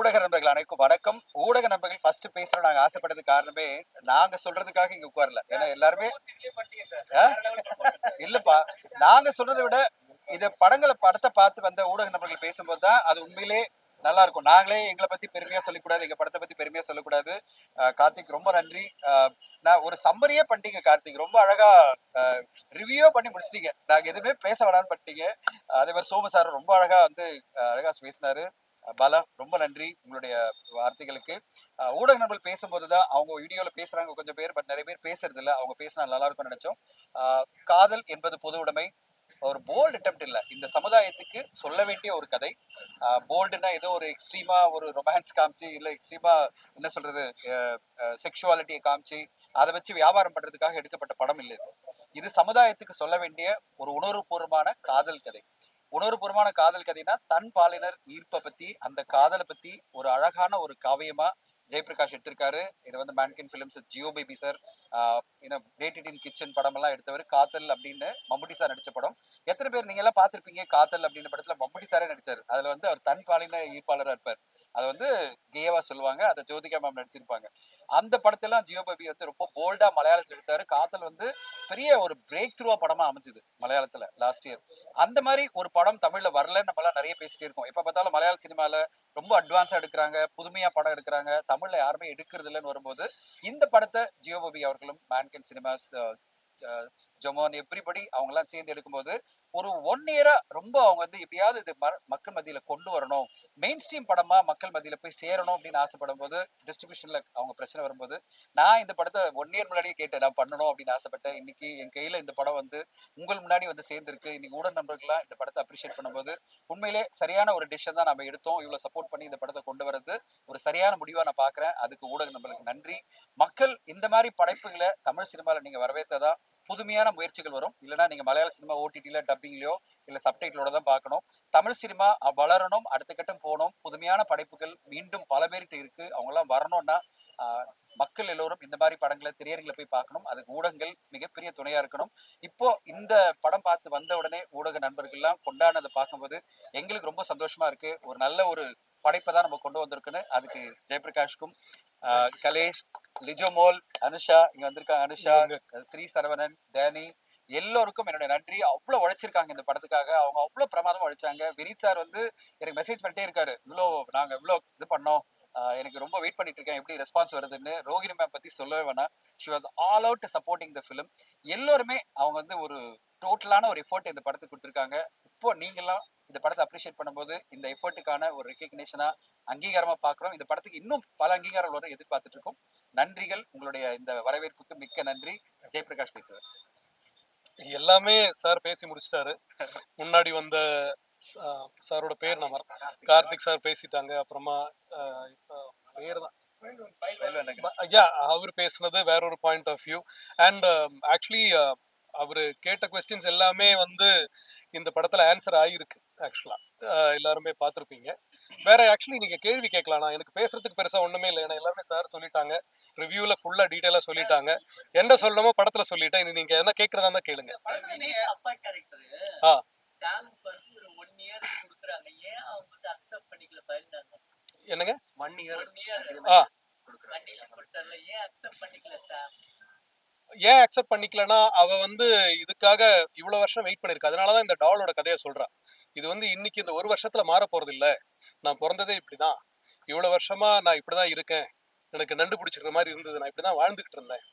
ஊடக நண்பர்கள் அனைக்கும் வணக்கம். ஊடக நண்பர்கள் ஃபர்ஸ்ட் பேசுறோம் நாங்க ஆசைப்பட்டதுக்கு காரணமே நாங்க சொல்றதுக்காக இங்க உட்காரல. ஏன்னா எல்லாருமே இல்லப்பா, நாங்க சொல்றதை விட இத படத்தை பார்த்து வந்த ஊடக நண்பர்கள் பேசும்போது தான் அது உண்மையிலே நல்லா இருக்கும். நாங்களே எங்களை பத்தி பெருமையா சொல்லக்கூடாது, எங்க படத்தை பத்தி பெருமையா சொல்லக்கூடாது. கார்த்திக் ரொம்ப நன்றி. நான் ஒரு சம்மரியே பண்ணிட்டீங்க கார்த்திக், ரொம்ப அழகா ரிவ்யூ பண்ணி முடிச்சிட்டீங்க. நாங்க எதுவுமே பேச வேணாம்னு பண்ணிட்டீங்க. அதே மாதிரி சோமு சார் ரொம்ப அழகா அழகா பேசினாரு. பாலா ரொம்ப நன்றி உங்களுடைய வார்த்தைகளுக்கு. ஊடக நண்பர்கள் பேசும்போதுதான் அவங்க வீடியோல பேசுறாங்க கொஞ்சம் பேர், பட் நிறைய பேர் பேசுறது இல்ல. அவங்க பேசினா நல்லா இருக்கும்னு நினைச்சோம். காதல் என்பது பொது உடைமை ஒரு போல்டு அட்டெம்ப்ட் இல்ல, இந்த சமுதாயத்துக்கு சொல்ல வேண்டிய ஒரு கதை. போல்டுனா ஏதோ ஒரு எக்ஸ்ட்ரீமா ஒரு ரொமான்ஸ் காமிச்சு, இல்ல எக்ஸ்ட்ரீமா என்ன சொல்றது செக்ஷுவாலிட்டியை காமிச்சு அதை வச்சு வியாபாரம் பண்றதுக்காக எடுக்கப்பட்ட படம் இல்லை. இது சமுதாயத்துக்கு சொல்ல வேண்டிய ஒரு உணர்வுபூர்வமான காதல் கதை. உணர்வுபூர்வமான காதல் கதைனா தன் பாலினர் ஈர்ப்பை பத்தி, அந்த காதலை பத்தி ஒரு அழகான ஒரு காவியமா ஜெயபிரகாஷ் எடுத்திருக்காரு. இது வந்து mankind films Jeo Baby sir டேட்டட் இன் கிச்சன் படம் எல்லாம் எடுத்தவர். காதல் அப்படின்னு மம்முட்டி சார் நடிச்ச படம். எத்தனை பேர் நீங்க எல்லாம் பார்த்திருப்பீங்க? காதல் அப்படின்னு படத்துல மம்முட்டி சாரே நடிச்சாரு. அதுல வந்து அவர் தன் பாலின ஈர்ப்பாளராக இருப்பார். அதை வந்து கேவா சொல்லுவாங்க. அதை ஜோதிகா மேம் நடிச்சிருப்பாங்க. அந்த படத்தெல்லாம் ஜியோ பேபி வந்து ரொம்ப போல்டா மலையாளத்தில் எடுத்தாரு. காதல் வந்து பெரிய ஒரு பிரேக் த்ரூவா படமா அமைஞ்சது மலையாளத்துல லாஸ்ட் இயர். அந்த மாதிரி ஒரு படம் தமிழ்ல வரலன்னு நம்ம எல்லாம் நிறைய பேசிட்டே இருக்கோம். எப்ப பார்த்தாலும் மலையாள சினிமால ரொம்ப அட்வான்ஸா எடுக்கிறாங்க, புதுமையா படம் எடுக்கிறாங்க, தமிழ்ல யாருமே எடுக்கிறது இல்லைன்னு வரும்போது இந்த படத்தை ஜியோ பேபி அவர்களும் மேன்கின் சினிமாஸ் ஜொமோன் எவ்ரிபடி அவங்க எல்லாம் சேர்ந்து எடுக்கும்போது ஒரு 1 இயரா ரொம்ப அவங்க வந்து எப்பயாவது இது மக்கள் மத்தியில கொண்டு வரணும், மெயின் ஸ்ட்ரீம் படமா மக்கள் மத்தியில போய் சேரணும் அப்படின்னு ஆசைப்படும் போது, டிஸ்ட்ரிபியூஷன்ல அவங்க பிரச்சனை வரும்போது நான் இந்த படத்தை 1 இயர் முன்னாடியே கேட்டேன், நான் பண்ணணும் அப்படின்னு ஆசைப்பட்டேன். இன்னைக்கு என் கையில இந்த படம் வந்து உங்கள் முன்னாடி வந்து சேர்ந்திருக்கு. இன்னைக்கு ஊடக நண்பர்களா இந்த படத்தை அப்ரிஷியேட் பண்ணும்போது உண்மையிலே சரியான ஒரு டிசிஷன் தான் நம்ம எடுத்தோம். இவ்வளவு சப்போர்ட் பண்ணி இந்த படத்தை கொண்டு வரது ஒரு சரியான முடிவா நான் பாக்குறேன். அதுக்கு ஊடக நண்பர்களுக்கு நன்றி. மக்கள் இந்த மாதிரி படைப்புகளை தமிழ் சினிமால நீங்க வரவேற்றதா புதுமையான முயற்சிகள் வரும். இல்லைன்னா நீங்க மலையாள சினிமா ஓடிடில டப்பிங்லயோ இல்ல சப்டைட்டிலோட தான் பார்க்கணும். தமிழ் சினிமா வளரணும், அடுத்த கட்டம் போகணும். புதுமையான படைப்புகள் மீண்டும் பல பேர்கிட்ட இருக்கு. அவங்க எல்லாம் வரணும்னா மக்கள் எல்லோரும் இந்த மாதிரி படங்களை திரையரங்கில போய் பார்க்கணும். அதுக்கு ஊடகங்கள் மிகப்பெரிய துணையா இருக்கணும். இப்போ இந்த படம் பார்த்து வந்த உடனே ஊடக நண்பர்கள் எல்லாம் கொண்டாடினதை பார்க்கும்போது எங்களுக்கு ரொம்ப சந்தோஷமா இருக்கு. ஒரு நல்ல ஒரு படைப்பை தான் நம்ம கொண்டு வந்திருக்குன்னு அதுக்கு ஜெயபிரகாஷ்க்கும் கலேஷ், லிஜோமோல், அனுஷா இங்க வந்திருக்காங்க, அனுஷா, ஸ்ரீ சரவணன், டேனி எல்லோருக்கும் என்னுடைய நன்றி. அவ்வளவு உழைச்சிருக்காங்க இந்த படத்துக்காக. அவங்க அவ்வளவு பிரமாதமா உழைச்சாங்க. வினீத் சார் வந்து எனக்கு மெசேஜ் பண்ணிட்டே இருக்காரு, நாங்க இவ்வளவு இது பண்ணோம், எனக்கு ரொம்ப வெயிட் பண்ணிட்டு இருக்கேன் எப்படி ரெஸ்பான்ஸ் வருதுன்னு. ரோகிணி மேம் பத்தி சொல்லவே வேணாம். She was all out supporting the film. எல்லோருமே அவங்க வந்து ஒரு டோட்டலான ஒரு எஃபோர்ட் இந்த படத்துக்கு கொடுத்துருக்காங்க. இப்போ நீங்கெல்லாம் இந்த படத்தை அப்ரிஷியேட் பண்ணும்போது இந்த எஃபர்ட்டுக்கான ஒரு ரெகக்னேஷனா அங்கீகாரமா பாக்குறோம். இந்த படத்துக்கு இன்னும் பல அங்கீகாரம் வர எதிர்பார்த்துட்டு இருக்கோம். நன்றிகள். உங்களுடைய இந்த வரவேற்புக்கு மிக்க நன்றி. ஜெயபிரகாஷ் பேசுவார். எல்லாமே சார் பேசி முடிச்சிட்டாரு. முன்னாடி வந்த சாரோட பேர் நம்ம கார்த்திக் சார் பேசிட்டாங்க. அப்புறமா பேர் தான் அவர் பேசுனது வேற ஒரு point of view. And actually அவரு கேட்ட கொஸ்டின்ஸ் எல்லாமே வந்து இந்த படத்துல ஆன்சர் ஆகிருக்கு. ஆக்சுவலா எல்லாருமே பார்த்துருப்பீங்க. வேற ஆக்சுவலி நீங்க கேள்வி கேட்கலாம். எனக்கு பேசுறதுக்கு பெருசா ஒண்ணுமே இல்லை. ஏன்னா எல்லாருமே சார் சொல்லிட்டாங்க, ரிவ்யூல ஃபுல்லா டீட்டெயிலா சொல்லிட்டாங்க. என்ன சொல்லணுமோ படத்துல சொல்லிட்டேன். இனி நீங்க என்ன கேட்கறதா இருந்தா கேளுங்க. என்னங்க 1 இயர் ஏன் அக்செப்ட் பண்ணிக்கலன்னா, அவ வந்து இதுக்காக இவ்வளவு வருஷம் வெயிட் பண்ணிருக்கு. அதனாலதான் இந்த டாலோட கதையை சொல்றா. இது வந்து இன்னைக்கு இந்த 1 வருஷத்துல மாற போறது இல்ல. நான் பிறந்ததே இப்படிதான், இவ்வளவு வருஷமா நான் இப்படிதான் இருக்கேன், எனக்கு நண்டு பிடிச்சிருக்கிற மாதிரி இருந்தது, நான் இப்படிதான் வாழ்ந்துகிட்டு இருந்தேன்.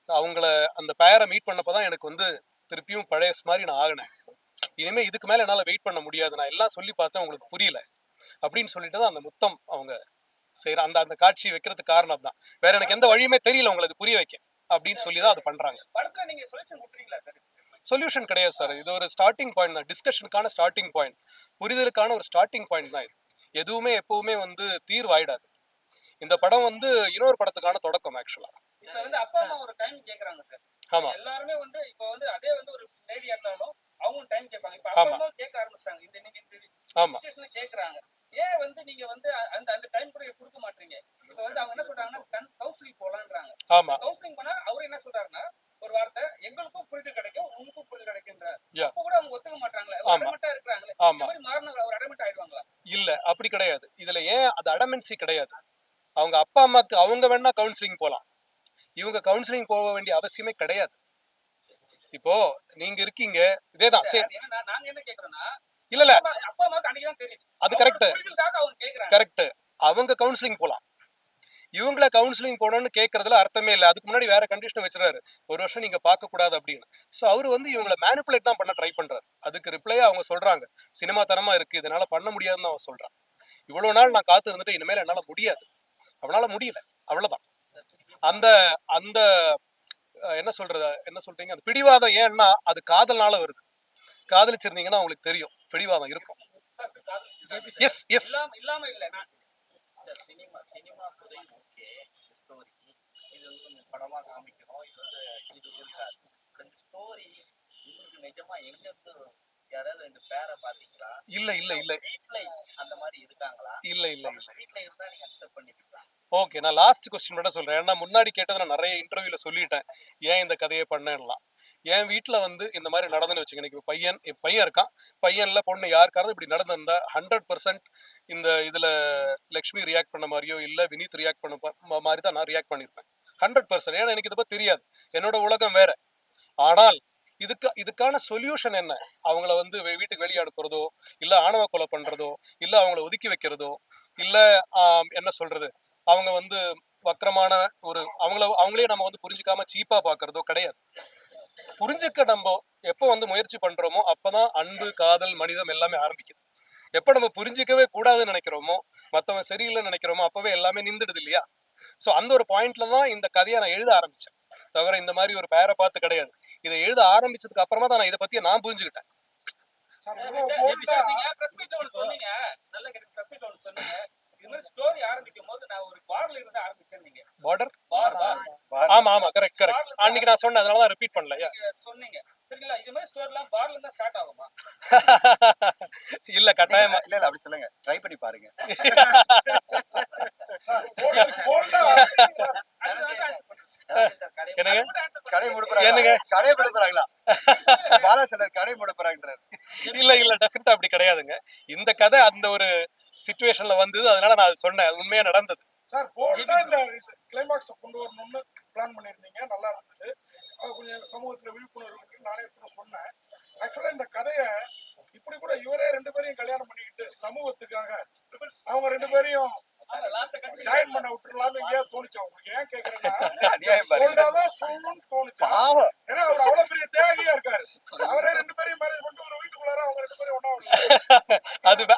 அவங்கள அந்த பேரை மீட் பண்ணப்பதான் எனக்கு வந்து திருப்பியும் பழைய மாதிரி நான் ஆகினேன். இனிமே இதுக்கு மேல என்னால வெயிட் பண்ண முடியாது, நான் எல்லாம் சொல்லி பார்த்தேன் உங்களுக்கு புரியல அப்படின்னு சொல்லிட்டு தான் அந்த முத்தம் அவங்க செய்யற அந்த அந்த காட்சி வைக்கிறதுக்கு காரணம் தான். வேற எனக்கு எந்த வழியுமே தெரியல உங்களுக்கு புரிய வைக்க அப்படின்னு சொல்லிதான் அது பண்றாங்க. சொல்யூஷன் கிடையாது சார், இது ஒரு ஸ்டார்டிங் பாயிண்ட் தான். டிஸ்கஷனுக்கான ஸ்டார்டிங் பாயிண்ட், புரிதலுக்கான ஒரு ஸ்டார்டிங் பாயிண்ட் தான் இது. எதுவுமே எப்பவுமே வந்து தீர்வாயிடாது. இந்த படம் வந்து இன்னொரு படத்துக்கான தொடக்கம். ஆக்சுவலா அப்பா அம்மா ஒரு டைம் கேக்குறாங்க சார். ஆமா, எல்லாருமே வந்து இப்போ வந்து அதே வந்து ஒரு லேடியா இருந்தாலும் அவங்க டைம் கேட்பாங்க. இப்போ அப்பா அம்மா கேட்க ஆரம்பிச்சாங்க. இந்த நீங்க இந்த சிச்சுவேஷன்ல கேக்குறாங்க. ஏன் வந்து நீங்க வந்து அந்த அந்த டைம் கூட கொடுக்க மாட்டீங்க? இப்போ வந்து அவங்க என்ன சொல்றாங்கன்னா கவுன்சிலிங் போலான்றாங்க. ஆமா, கவுன்சிலிங் பண்ணா அவர் என்ன சொல்றாருன்னா ஒரு வார்த்தை, எங்களுக்கும் புரிதல் கிடைக்கும் உங்களுக்கும் புரிதல் கிடைக்கும்ன்றார். அப்ப கூட அவங்க ஒத்துக்க மாட்டாங்களே, அடமெண்டா இருக்காங்களே. ஆமா, மாறின ஒரு அடமெண்ட் ஆயிடுவாங்களா? இல்ல, அப்படி கிடையாது. இதுல ஏன் அது அடமெண்ட் டிபெண்டன்சி கிடையாது. அவங்க அப்பா அம்மாக்கு அவங்க வேணா கவுன்சிலிங் போகலாம், இவங்க கவுன்சிலிங் போக வேண்டிய அவசியமே கிடையாது. இப்போ நீங்க இருக்கீங்க, இதேதான் சரி. நாங்க என்ன கேக்குறோம்னா, இல்ல இல்ல, அப்பா அம்மாவுக்கு அன்னைக்கு தான் தெரியும். அது கரெக்ட் புரிதலுக்காக அவங்க கேக்குறாங்க. கரெக்ட். அவங்க கவுன்சிலிங் போலாம், இவங்கள கவுன்சிலிங் போகணும்னு கேட்கறதுல அர்த்தமே இல்லை. அதுக்கு முன்னாடி வேற கண்டிஷன் வச்சுறாரு, ஒரு வருஷம் நீங்க பார்க்க கூடாது அப்படின்னு. ஸோ அவர் வந்து இவங்களை மேனிப்புலேட் தான் பண்ண ட்ரை பண்றாரு. அதுக்கு ரிப்ளையா அவங்க சொல்றாங்க, சினிமா தனமா இருக்கு, இதனால பண்ண முடியாதுன்னு அவன் சொல்றான். இவ்வளவு நாள் நான் காத்து இருந்துட்டு இனிமேல் என்னால முடியாது, அவனால முடியல, அவ்வளவுதான். அந்த அந்த என்ன சொல்றது, என்ன சொல்றீங்க, அந்த பிடிவாதம் ஏன்னா அது காதல்னால வருது. காதலிச்சிருந்தீங்கன்னா உங்களுக்கு தெரியும் பிடிவாதம் இருக்கும். Yes yes. இல்லாம இல்ல. நான் சினிமா சினிமா துறை ஓகே, ஸ்டோரி இது வந்து படமா காமிக்கணும், இது வந்து இது இருக்காது. இந்த ஸ்டோரி உங்களுக்கு நிஜமா எங்க இருந்து யாராவது ரெண்டு பேரை பாத்தீங்களா? இல்ல இல்ல இல்ல வீட்ல அந்த மாதிரி இருக்காங்களா? இல்ல இல்ல இல்ல. வீட்ல இருந்தா நீங்க அக்செப்ட் பண்ணிக்கலாம். ஓகே, நான் லாஸ்ட் கொஸ்டின் மட்டும் சொல்றேன். ஏன்னா முன்னாடி கேட்டதை நான் நிறைய இன்டர்வியூல சொல்லிட்டேன், ஏன் இந்த கதையை பண்ணலாம். என் வீட்டுல வந்து இந்த மாதிரி நடந்துன்னு வச்சுக்க, எனக்கு பையன் இருக்கான், பையன்ல பொண்ணு யாருக்காவது இப்படி நடந்திருந்தா 100% இந்த இதுல லக்ஷ்மி ரியாக்ட் பண்ண மாதிரியோ இல்ல வினீத் ரியாக்ட் பண்ண மாதிரி தான் நான் ரியாக்ட் பண்ணிருப்பேன் 100%. ஏன்னா எனக்கு இதை பத்தி தெரியாது, என்னோட உலகம் வேற. ஆனால் இதுக்கான சொல்யூஷன் என்ன? அவங்கள வந்து வீட்டுக்கு வெளியே அனுப்புறதோ, இல்ல ஆணவ கொலை பண்றதோ, இல்ல அவங்கள ஒதுக்கி வைக்கிறதோ, இல்ல என்ன சொல்றது, அவங்க வந்து வக்கரமான ஒரு அவங்களே நம்ம வந்து புரிஞ்சுக்காம சீப்பா பாக்குறதோ கிடையாது. புரிஞ்சுக்க நம்ம எப்போ வந்து முயற்சி பண்றோமோ அப்பதான் அன்பு, காதல், மனிதம் எல்லாமே ஆரம்பிக்குது. எப்ப நம்ம புரிஞ்சிக்கவே கூடாதுன்னு நினைக்கிறோமோ, மத்தவன் சரியில்லைன்னு நினைக்கிறோமோ, அப்பவே எல்லாமே நின்றுடுது இல்லையா? சோ அந்த ஒரு பாயிண்ட்ல தான் இந்த கதையை நான் எழுத ஆரம்பிச்சேன், தவிர இந்த மாதிரி ஒரு பேரை பார்த்து கிடையாது. இதை எழுத ஆரம்பிச்சதுக்கு அப்புறமா தான் நான் இதை பத்தியே நான் புரிஞ்சுக்கிட்டேன். நீங்க பிரஸ் மீட்ல ஒன்னு சொன்னீங்க, நல்ல பிரஸ் மீட்ல ஒன்னு சொன்னீங்க, இது மாதிரி ஸ்டோரி ஆரம்பிக்கும் போது நான் ஒரு பார்ல இருந்து ஆரம்பிச்சேன். நீங்க பார்டர், பார் ஆமா ஆமா, கரெக்ட் கரெக்ட். அன்னைக்கு நான் சொன்னேன், அதனால தான் ரிப்பீட் பண்ணல. சொன்னீங்க சரிங்களா? இது மாதிரி ஸ்டோரிலாம் பார்ல இருந்தா ஸ்டார்ட் ஆகுமா? இல்ல கட்டாயமா இல்ல இல்ல, அப்படி சொல்லுங்க, ட்ரை பண்ணி பாருங்க. என்னங்க கடை என்னங்க? கடை முடுப்புறாங்களா? பாலா சொன்னார் கடை முடுப்புறாங்கன்றாரு. இல்ல இல்ல, டெஃபினட்டா அப்படி கிடையாதுங்க. இந்த கதை அந்த ஒரு சிச்சுவேஷன்ல வந்தது, அதனால நான் அது சொன்னேன், அது உண்மையா நடந்தது. சார் போல்டா இந்த கிளைமாக்ஸ் கொண்டு வரணும்னு பிளான் பண்ணியிருந்தீங்க, நல்லா இருந்தது. கொஞ்சம் சமூகத்துல விழிப்புணர்வு இருக்கு, நானே கூட சொன்னேன். ஆக்சுவலா இந்த கதையை இப்படி கூட இவரே ரெண்டு பேரையும் கல்யாணம் பண்ணிக்கிட்டு சமூகத்துக்காக அவங்க ரெண்டு பேரையும் ஜாயின் பண்ண விட்டுறலாம்னு எங்கேயாவது தோணுச்சு அவங்களுக்கு? ஏன் கேக்குறேன்னா போல்டாதான் சொல்லணும்னு தோணுச்சு. ஏன்னா அவர் அவ்வளவு பெரிய தியாகியா இருக்காரு. அவரே ரெண்டு பேரையும் மேரேஜ் பண்ணிட்டு ஒரு வீட்டுக்குள்ளார அவங்க ரெண்டு பேரும் ஒண்ணா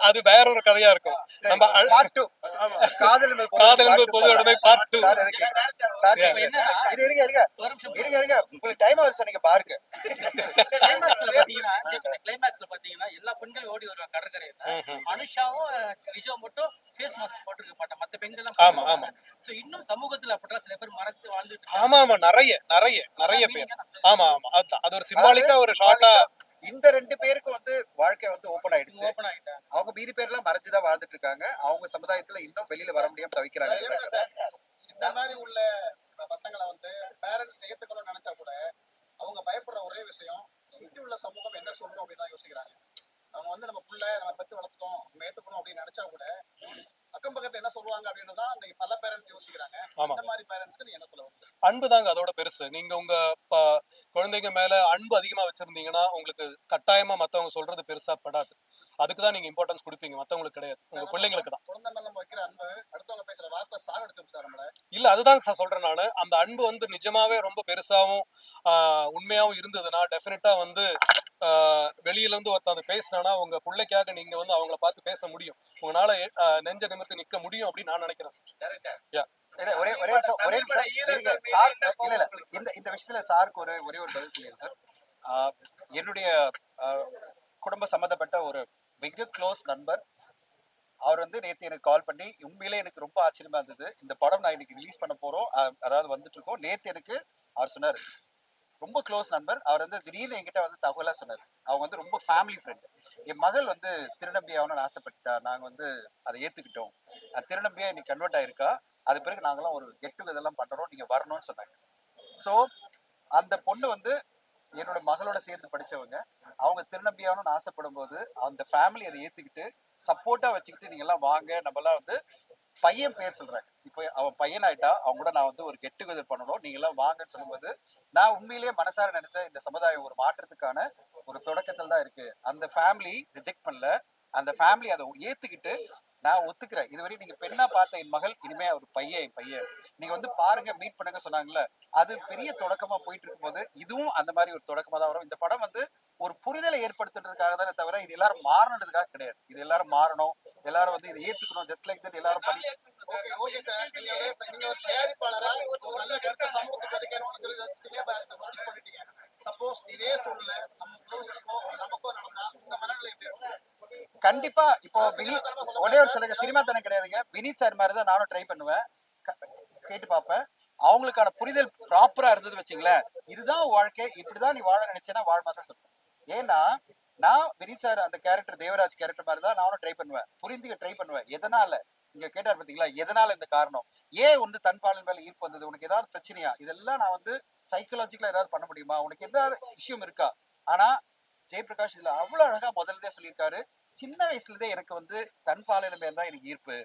அது வேற ஒரு கதையா இருக்கும். நம்ம பார்ட் 2 காதல் என்பது பொது உடைமை பார்ட் 2. இருங்க உங்களுக்கு டைம் ஆகுது சொன்னீங்க பாருங்க. கிளைமாக்ஸ்ல பாத்தீங்கன்னா எல்லா பெண்களும் ஓடி வருவாங்க கடற்கரையில. அனுஷாவும் விஜய் மட்டும் ஃபேஸ் மாஸ்க் போட்டுருக்க மாட்டாங்க, மத்த பெண்கள் எல்லாம். ஆமா ஆமா. சோ இன்னும் சமூகத்துல அப்படிதான் சில பேர் மறந்து வாழ்ந்துட்டு. ஆமா ஆமா, நிறைய நிறைய நிறைய பேர். ஆமா ஆமா, அது ஒரு சிம்பாலிக்கா ஒரு ஷார்ட்டா. இந்த ரெண்டு பேருக்கு வந்து வாழ்க்கை வந்து ஓபன் ஆயிடுச்சு. ஓபன் ஆயிட்டாங்க. அவங்க மீதி பேர்லாம் மறைஞ்சுதான் வாழ்ந்துட்டு இருக்காங்க. அவங்க சமுதாயத்துல இன்னும் வெளியில வர முடியாம தவிக்கிறாங்க. இந்த மாதிரி உள்ள பசங்களை வந்து பேரண்ட்ஸ் ஏத்துக்கணும்னு நினைச்சா கூட அவங்க பயப்படுற ஒரே விஷயம், சுத்தி உள்ள சமூகம் என்ன சொல்லணும் அப்படின்னு தான் யோசிக்கிறாங்க. அவங்க வந்து நம்ம புள்ள நம்ம பத்தி வளர்த்தோம், நம்ம ஏத்துக்கணும் அப்படின்னு நினைச்சா கூட அக்கம் பக்கத்துல என்ன சொல்லுவாங்க அப்படின்னு தான் இன்னைக்கு பல பேரண்ட்ஸ் யோசிக்கிறாங்க. இந்த மாதிரி பேரண்ட்ஸ்க்கு நீங்க என்ன சொல்ல வரீங்க? அன்பு தாங்க அதோட பெருசு. நீங்க உங்க குழந்தைங்க மேல அன்பு அதிகமா வச்சிருந்தீங்கன்னா உங்களுக்கு கட்டாயமா மத்தவங்க சொல்றது பெருசா படாது. அதுக்குதான் நீங்க இம்பார்ட்டன்ஸ் கொடுப்பீங்க, மத்தவங்களுக்கு கிடையாது, உங்க பிள்ளைங்களுக்கு தான். குழந்தை மேல நம்ம வைக்கிற அன்பு அடுத்தவங்க பேசுற வார்த்தை சாகடிச்சு சார் நம்மள. இல்ல, அதுதான் சார் சொல்றேன் நானு. அந்த அன்பு வந்து நிஜமாவே ரொம்ப பெருசாவும் உண்மையாவும் இருந்ததுன்னா டெஃபினட்டா வந்து வெளியில இருந்து ஒருத்தர் பேசினா உங்க பிள்ளைக்காக நீங்க வந்து அவங்கள பார்த்து பேச முடியும், உங்களால நெஞ்ச நிமிர்த்தி நிக்க முடியும் அப்படின்னு நான் நினைக்கிறேன் சார். ஒரே இந்த விஷயத்துல சாருக்கு ஒரே ஒரு பதில் சொல்லுங்க சார். என்னுடைய குடும்ப சம்பந்தப்பட்ட ஒரு மிக க்ளோஸ் நண்பர், அவர் வந்து நேற்று எனக்கு கால் பண்ணி, உண்மையிலே எனக்கு ரொம்ப ஆச்சரியமா இருந்தது, இந்த படம் நான் இன்னைக்கு ரிலீஸ் பண்ண போறோம், அதாவது வந்துட்டு இருக்கோம். நேற்று எனக்கு அவர் சொன்னார், ரொம்ப க்ளோஸ் நண்பர், அவர் வந்து திடீர்னு என்கிட்ட வந்து தகவலா சொன்னார். அவங்க வந்து ரொம்ப ஃபேமிலி ஃப்ரெண்டு. என் மகள் வந்து திருநம்பி ஆகணும்னு ஆசைப்பட்டா, நாங்க வந்து அதை ஏத்துக்கிட்டோம், திருநம்பியா இன்னைக்கு கன்வெர்ட் ஆயிருக்கா, அது பிறகு நாங்களாம் ஒரு கெட்டு இதெல்லாம் பண்றோம், நீங்க வரணும்னு சொன்னாங்க. ஸோ அந்த பொண்ணு வந்து என்னோட மகளோட சேர்ந்து படிச்சவங்க, அவங்க திருநம்பியாகணும்னு ஆசைப்படும் போது அந்த ஃபேமிலி அதை ஏத்துக்கிட்டு சப்போர்ட்டா வச்சுக்கிட்டு நீங்க எல்லாம் வாங்க, நம்ம எல்லாம் வந்து பையன் பேர் சொல்றேன். இப்போ அவன் பையன் ஆயிட்டா அவங்க கூட நான் வந்து ஒரு கெட் டுகெதர் பண்ணணும், நீங்க எல்லாம் வாங்கன்னு சொல்லும்போது நான் உண்மையிலேயே மனசார நினைச்ச இந்த சமுதாயம் ஒரு மாற்றத்துக்கான ஒரு தொடக்கத்தில் தான் இருக்கு. அந்த ஃபேமிலி ரிஜெக்ட் பண்ணல, அந்த ஃபேமிலி அதை ஏத்துக்கிட்டு நான் ஒத்துக்கிறேன். இதுவரை நீங்க பெண்ணா பார்த்த என் மகள், இனிமே அவர் பையன் என் பையன், நீங்க வந்து பாருங்க மீட் பண்ணுங்க சொன்னாங்கல்ல, அது பெரிய தொடக்கமா போயிட்டு இருக்கும்போது இதுவும் அந்த மாதிரி ஒரு தொடக்கமா தான் வரும். இந்த படம் வந்து ஒரு புரிதலை ஏற்படுத்துறதுக்காக தானே தவிர இது எல்லாரும் மாறணுன்றதுக்காக கிடையாது. இது எல்லாரும் மாறணும், எல்லாரும் வந்து இதை ஏத்துக்கணும், ஜஸ்ட் லைக் தட் எல்லாரும் பண்ணி. ஓகே ஓகே சார், நீங்க ஒரு தயாரிப்பாளரா ஒரு நல்ல கருத்தை சமூகத்துக்கு விதைக்கணும்னு சொல்லி ப்ரொடியூஸ் பண்ணிட்டீங்க. சப்போஸ் இதே சூழ்நிலை நம்ம உறவுகளுக்கோ நமக்கோ நடந்தா இந்த மனநிலை எப்படி இருக்கும்? கண்டிப்பா இப்போ ஒரே ஒரு சொல்லுங்க, சினிமா தானே கிடையாதுங்க. வினீத் சார் மாதிரி தான் நானும் ட்ரை பண்ணுவேன், கேட்டு பார்ப்பேன். அவங்களுக்கான புரிதல் ப்ராப்பரா இருந்தது வச்சுங்களேன், இதுதான் வாழ்க்கை, இப்படிதான் நீ வாழ நினைச்சேன்னா வாழ் மாதிரி சொல்றேன். ஏன்னா நான் வினீத் சார் அந்த கேரக்டர், தேவராஜ் கேரக்டர் மாதிரி தான் நானும் ட்ரை பண்ணுவேன், புரிந்துக்க ட்ரை பண்ணுவேன். எதனால இங்க கேட்டார் பாத்தீங்களா, எதனால இந்த காரணம், ஏன் வந்து தன்பாலின் மேல ஈர்ப்பு வந்தது, உனக்கு ஏதாவது பிரச்சனையா, இதெல்லாம் நான் வந்து சைக்கலாஜிக்கலா ஏதாவது பண்ண முடியுமா, உனக்கு ஏதாவது விஷயம் இருக்கா. ஆனா ஜெயபிரகாஷ் இதுல அவ்வளவு அழகா முதல்ல சொல்லியிருக்காரு, சின்ன வயசுல இருந்தே எனக்கு வந்து தன்பாலின மேல தான் எனக்கு ஈர்ப்பு,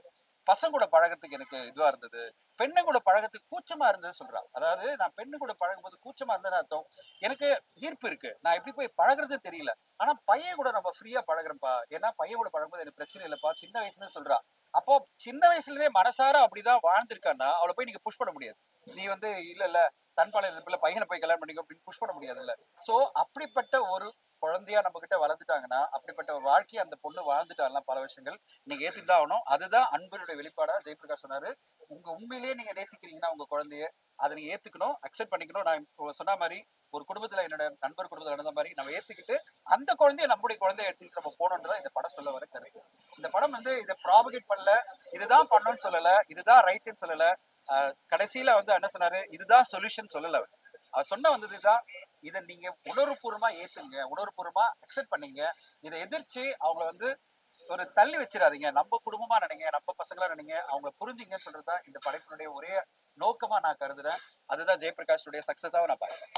பசங்க கூட பழகிறதுக்கு எனக்கு இதுவா இருந்தது, பெண்ணு கூட பழகிறதுக்கு கூச்சமா இருந்தது சொல்றான். அதாவது நான் பெண்ணு கூட பழகும் போது கூச்சமா இருந்தேன்னு அர்த்தம், எனக்கு ஈர்ப்பு இருக்கு, நான் எப்படி போய் பழகிறது தெரியல, ஆனா பையன் கூட நம்ம ஃப்ரீயா பழகுறேன்ப்பா, ஏன்னா பையன் கூட பழகும்போது எனக்கு பிரச்சனை இல்லப்பா, சின்ன வயசுல சொல்றா. அப்போ சின்ன வயசுல இருந்தே மனசார அப்படிதான் வாழ்ந்திருக்கான்னா அவளை போய் நீங்க புஷ் பண்ண முடியாது. நீ வந்து இல்ல இல்ல தன்பாலின பையனை போய் கல்யாணம் பண்ணிக்க அப்படின்னு புஷ் பண்ண முடியாது இல்ல. சோ அப்படிப்பட்ட ஒரு குழந்தையா நம்ம கிட்ட வளர்ந்துட்டாங்கன்னா, அப்படிப்பட்ட ஒரு வாழ்க்கையை அந்த பொண்ணு வாழ்ந்துட்டாலாம் பல வருஷங்கள், நீங்க ஏத்துட்டு தான் ஆகணும். அதுதான் அன்பினுடைய வெளிப்பாடா ஜெயபிரகாஷ் சொன்னாரு. உங்க உண்மையிலேயே நீங்க நேசிக்கிறீங்கன்னா உங்க குழந்தைய, அதை நீங்க ஏத்துக்கணும், அக்செப்ட் பண்ணிக்கணும். நான் இப்போ சொன்ன மாதிரி ஒரு குடும்பத்துல என்னோட நண்பர் குடும்பத்துல நடந்த மாதிரி நம்ம ஏத்துக்கிட்டு அந்த குழந்தைய நம்முடைய குழந்தைய எடுத்துக்கிட்டு நம்ம போகணுன்றதான் இந்த படம் சொல்ல வர கருத்து. இந்த படம் வந்து இதை ப்ராபகேட் பண்ணல, இதுதான் பண்ணணும்னு சொல்லல, இதுதான் ரைட்னு சொல்லல. கடைசியில வந்து என்ன சொன்னாரு, இதுதான் சொல்யூஷன் சொல்லல. அவர் சொன்ன வந்தது இதுதான், இதை நீங்க உணர்வுபூர்வமா ஏத்துங்க, உணர்வுபூர்வமா அக்செப்ட் பண்ணீங்க, இதை எதிர்த்து அவங்கள வந்து ஒரு தள்ளி வச்சிடாதீங்க, நம்ம குடும்பமா நினைங்க, நம்ம பசங்களா நினைங்க, அவங்க புரிஞ்சுங்கன்னு சொல்றதுதான் இந்த படைப்பினுடைய ஒரே நோக்கமா நான் கருதுறேன். அதுதான் ஜெயபிரகாஷுடைய சக்சஸாவும் நான் பாக்குறேன்.